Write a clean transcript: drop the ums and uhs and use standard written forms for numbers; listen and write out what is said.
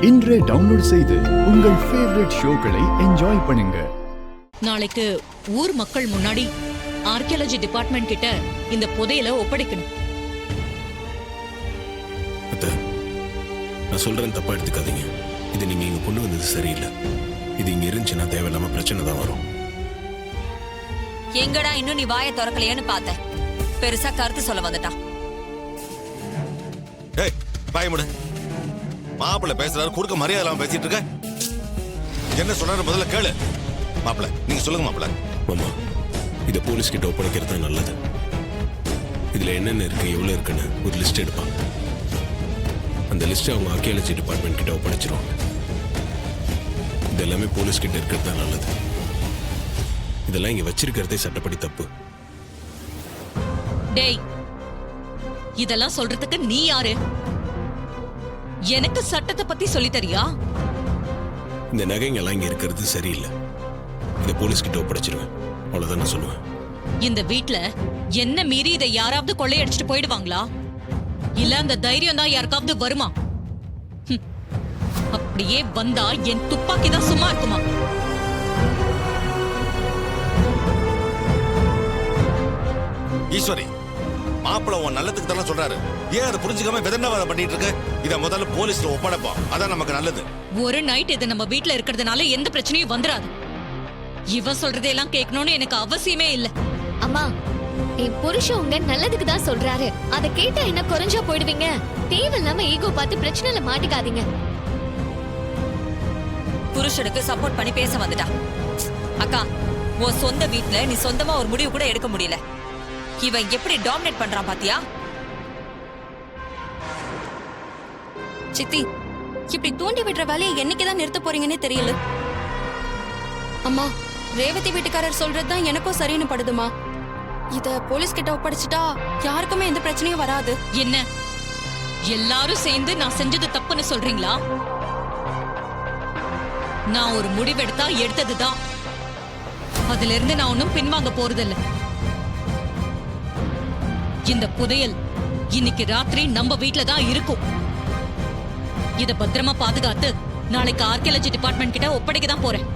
இன்றே டவுன்லோட் செய்து உங்கள் ஃபேவரட் ஷோக்களை என்ஜாய் பண்ணுங்க. நாளைக்கு ஊர் மக்கள் முன்னாடி ஆர்கியாலஜி டிபார்ட்மெண்ட் கிட்ட இந்த புதையலை ஒப்படைக்கணும். நான் சொல்றேன், தப்பா எடுத்துக்காதீங்க. இது நீங்க இங்க கொண்டு வந்தது சரியில்லை. இது இங்க இருந்துச்சுன்னா தேவையில்லாம பிரச்சனை தான் வரும். எங்கடா இன்னும் நீ வாயை திறக்கலையேன்னு பார்த்த. பெருசா கருத்து சொல்ல வந்துட்டான். ஏய், வாய் மூடு. மாப்பிள்ளை பேசுறாரு, குறுக்க மரியாதை இல்லாம பேசிட்டு இருக்க. என்ன சொன்னாரு முதல்ல கேளு. மாப்பிள்ளை நீங்க சொல்லுங்க மாப்பிள்ளை. மாமா, இதை போலீஸ் கிட்ட ஒப்படைக்கிறது தான் நல்லது. இதுல என்னென்ன இருக்கு, எவ்வளவு இருக்குன்னு ஒரு லிஸ்ட் எடுப்பாங்க. அந்த லிஸ்ட் அவங்க ஆர்கியாலஜி டிபார்ட்மெண்ட் கிட்ட ஒப்படைச்சிருவாங்க. இது எல்லாமே போலீஸ் கிட்ட இருக்கிறது தான் நல்லது. இதெல்லாம் இங்க வச்சிருக்கிறதே சட்டப்படி தப்பு. டேய், இதெல்லாம் சொல்றதுக்கு நீ யாரு? எனக்கு சட்டத்தை பத்தி சொல்லி தரியா? இந்த நகைங்க எல்லாம் இங்க இருக்கிறது சரியில்லை. இதை போலீஸ் கிட்ட ஒப்படைச்சிருவேன், அவ்வளவுதான் நான் சொல்லுவேன். இந்த வீட்ல என்ன மீறி இதை யாராவது கொள்ளையடிச்சிட்டு போயிடுவாங்களா? இல்ல அந்த தைரியம் தான் யாருக்காவது வருமா? அப்படியே வந்தா என் துப்பாக்கி தான் சும்மா இருக்குமா? ஈஸ்வரி, மாப்பிள்ளை உன் நல்லதுக்கு தானே சொல்றாரு. ஏன் அதை புரிஞ்சுக்காம விதண்டாவாதம் பண்ணிட்டு இருக்க? இதை முதல்ல போலீஸ்ல ஒப்படைப்போம், அதான் நமக்கு நல்லது. ஒரு நைட் இது நம்ம வீட்ல இருக்கிறதுனால எந்த பிரச்சனையும் வந்துராது. இவ சொல்றதெல்லாம் கேட்கணும்னு எனக்கு அவசியமே இல்ல. அம்மா, என் புருஷன் உங்க நல்லதுக்கு தான் சொல்றாரு. அதை கேட்டா என்ன குறைஞ்சா போயிடுவீங்க? தேவையில்லாம ஈகோ பார்த்து பிரச்சனைல மாட்டிக்காதீங்க. புருஷனுக்கு சப்போர்ட் பண்ணி பேச வந்துட்டா. அக்கா, உன் சொந்த வீட்ல நீ சொந்தமா ஒரு முடிவு கூட எடுக்க முடியல. இவன் எப்படி டாமினேட் பண்றான் பாத்தியா? சித்தி, இப்படி தூண்டி விடுற வேலையை என்னைக்குதான் நிறுத்த போறீங்கன்னே தெரியல. அம்மா, ரேவதி வீட்டுக்காரர் சொல்றதுதான் எனக்கும் சரின்னு படுதுமா. இத போலீஸ் கிட்ட ஒப்படைச்சிட்டா யாருக்குமே எந்த பிரச்சனையும் வராது. என்ன எல்லாரும் சேர்ந்து நான் செஞ்சது தப்புன்னு சொல்றீங்களா? நான் ஒரு முடிவெடுத்தா எடுத்ததுதான். அதுல இருந்து நான் ஒன்னும் பின்வாங்க போறதில்ல. இந்த புதையல் இன்னைக்கு ராத்திரி நம்ம வீட்ல தான் இருக்கும். இத பத்திரமா பாதுகாத்து நாளைக்கு ஆர்கியாலஜி டிபார்ட்மெண்ட் கிட்ட ஒப்படைக்க தான் போறேன்.